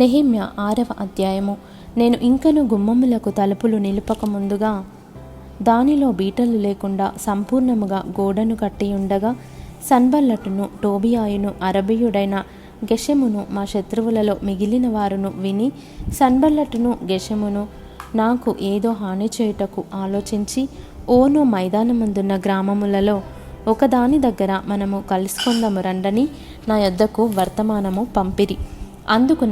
నెహెమ్యా 6వ అధ్యాయము. నేను ఇంకను గుమ్మములకు తలుపులు నిలుపక ముందుగా దానిలో బీటలు లేకుండా సంపూర్ణముగా గోడను కట్టియుండగా సన్బల్లటును, టోబియాయును, అరబీయుడైన గెషెమును మా శత్రువులలో మిగిలిన వారును విని, సన్బల్లటును గెషెమును నాకు ఏదో హాని చేయుటకు ఆలోచించి, ఓను మైదానమందున్న గ్రామములలో ఒకదాని దగ్గర మనము కలుసుకొందము రండని నా యొద్దకు వర్తమానము పంపిరి. అందుకు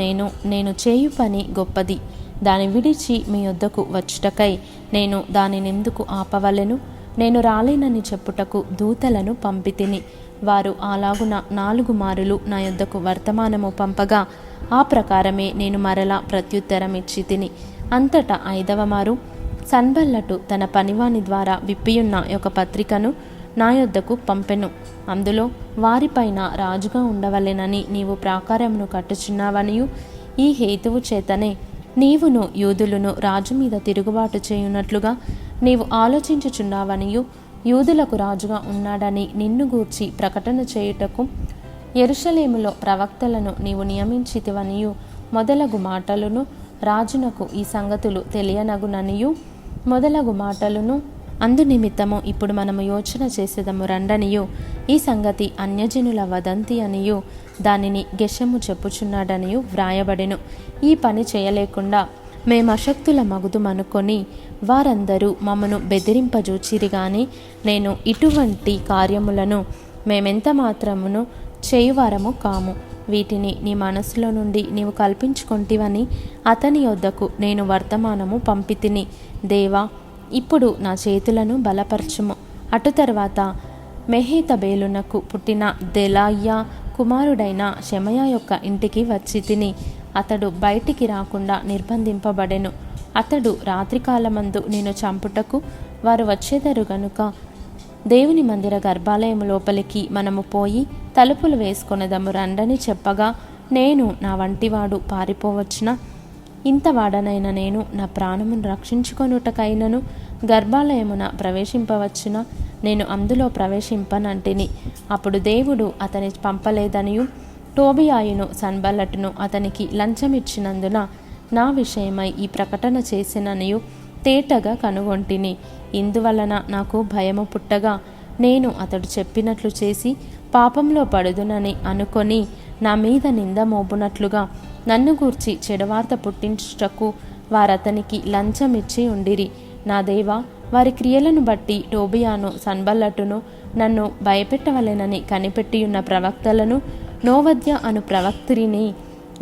నేను చేయు పని గొప్పది, దాని విడిచి మీ యొద్దకు వచ్చుటకై నేను దానినెందుకు ఆపవలెను? నేను రాలేనని చెప్పుటకు దూతలను పంపితిని. వారు అలాగున 4 మారులు నా యొద్దకు వర్తమానము పంపగా ఆ ప్రకారమే నేను మరలా ప్రత్యుత్తరం ఇచ్చి తిని. అంతటా 5వ మారు సన్బల్లటు తన పనివాని ద్వారా విప్పియున్న ఒక పత్రికను నా యొద్దకు పంపెను. అందులో వారిపైన రాజుగా ఉండవలెనని నీవు ప్రాకారమును కట్టుచున్నావనియు, ఈ హేతువు చేతనే నీవును యూదులను రాజు మీద తిరుగుబాటు చేయునట్లుగా నీవు ఆలోచించుచున్నావనియు, యూదులకు రాజుగా ఉన్నాడని నిన్ను గూర్చి ప్రకటన చేయుటకు యెరూషలేములో ప్రవక్తలను నీవు నియమించితివనియు మొదలగు మాటలను, రాజునకు ఈ సంగతులు తెలియనగుననియు మొదలగు మాటలను, అందునిమిత్తము ఇప్పుడు మనము యోచన చేసేదము రండనియు, ఈ సంగతి అన్యజనుల వదంతి అనియు దానిని గెషెము చెప్పుచున్నాడనియు వ్రాయబడెను. ఈ పని చేయలేకుండా మేమశక్తుల మగుదుమనుకొని వారందరూ మమ్మను బెదిరింపజూచిరి గాని, నేను ఇటువంటి కార్యములను మేమెంత మాత్రమును చేయువారము కాము. వీటిని నీ మనసులో నుండి నీవు కల్పించుకొంటివని అతని యొద్దకు నేను వర్తమానము పంపితిని. దేవా, ఇప్పుడు నా చేతులను బలపరచుము. అటు తర్వాత మెహేతబేలునకు పుట్టిన దెలాయ్యా కుమారుడైన షెమయా యొక్క ఇంటికి వచ్చి తిని, అతడు బయటికి రాకుండా నిర్బంధింపబడెను. అతడు రాత్రికాలమందు నేను చంపుటకు వారు వచ్చేదరు గనుక దేవుని మందిర గర్భాలయము లోపలికి మనము పోయి తలుపులు వేసుకొనదము రండని చెప్పగా, నేను నా వంటివాడు పారిపోవచ్చునా? ఇంతవాడనైన నేను నా ప్రాణమును రక్షించుకొనుటకైనను గర్భాలయమున ప్రవేశింపవచ్చునా? నేను అందులో ప్రవేశింపనంటిని. అప్పుడు దేవుడు అతని పంపలేదనియు, టోబియాయును సన్బల్లటును అతనికి లంచమిచ్చినందున నా విషయమై ఈ ప్రకటన చేసిననియు తేటగా కనుగొంటిని. ఇందువలన నాకు భయము పుట్టగా నేను అతడు చెప్పినట్లు చేసి పాపంలో పడుదునని అనుకొని నా మీద నింద మోపునట్లుగా నన్ను గూర్చి చెడవార్త పుట్టించుటకు వారతనికి లంచమిచ్చి ఉండిరి. నా దేవా, వారి క్రియలను బట్టి టోబియాను, సన్బల్లటును నన్ను భయపెట్టవలెనని కనిపెట్టియున్న ప్రవక్తలను, నోవద్య అను ప్రవక్త్రిని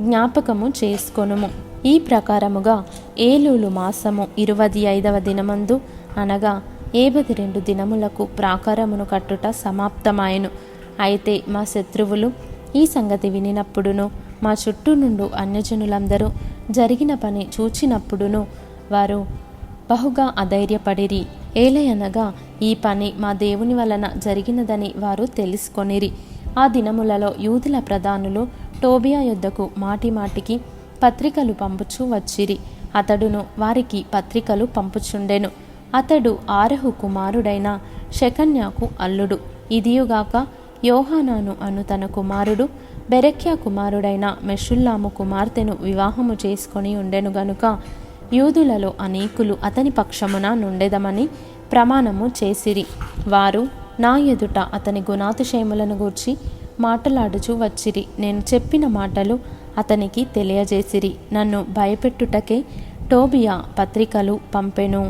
జ్ఞాపకము చేసుకొనుము. ఈ ప్రకారముగా ఏలూలు మాసము 25వ దినమందు, అనగా 72 దినములకు ప్రాకారమును కట్టుట సమాప్తమాయెను. అయితే మా శత్రువులు ఈ సంగతి వినినప్పుడును, మా చుట్టూ నుండు అన్యజనులందరూ జరిగిన పని చూచినప్పుడును వారు బహుగా అధైర్యపడిరి. ఏలయనగా ఈ పని మా దేవుని వలన జరిగినదని వారు తెలుసుకొనిరి. ఆ దినములలో యూదుల ప్రధానులు టోబియా యొద్దకు మాటిమాటికి పత్రికలు పంపుచూ వచ్చిరి. అతడును వారికి పత్రికలు పంపుచుండెను. అతడు ఆరహు కుమారుడైన షెకన్యాకు అల్లుడు. ఇదియుగాక యోహానాను అను తన కుమారుడు బెరెక్యా కుమారుడైన మెషుల్లాము కుమార్తెను వివాహము చేసుకొని ఉండెను గనుక యూదులలో అనేకులు అతని పక్షమున నుండెదమని ప్రమాణము చేసిరి. వారు నా ఎదుట అతని గుణాతిశయములను గూర్చి మాటలాడుచూ వచ్చిరి. నేను చెప్పిన మాటలు అతనికి తెలియజేసిరి. నన్ను భయపెట్టుటకే టోబియా పత్రికలు పంపెను.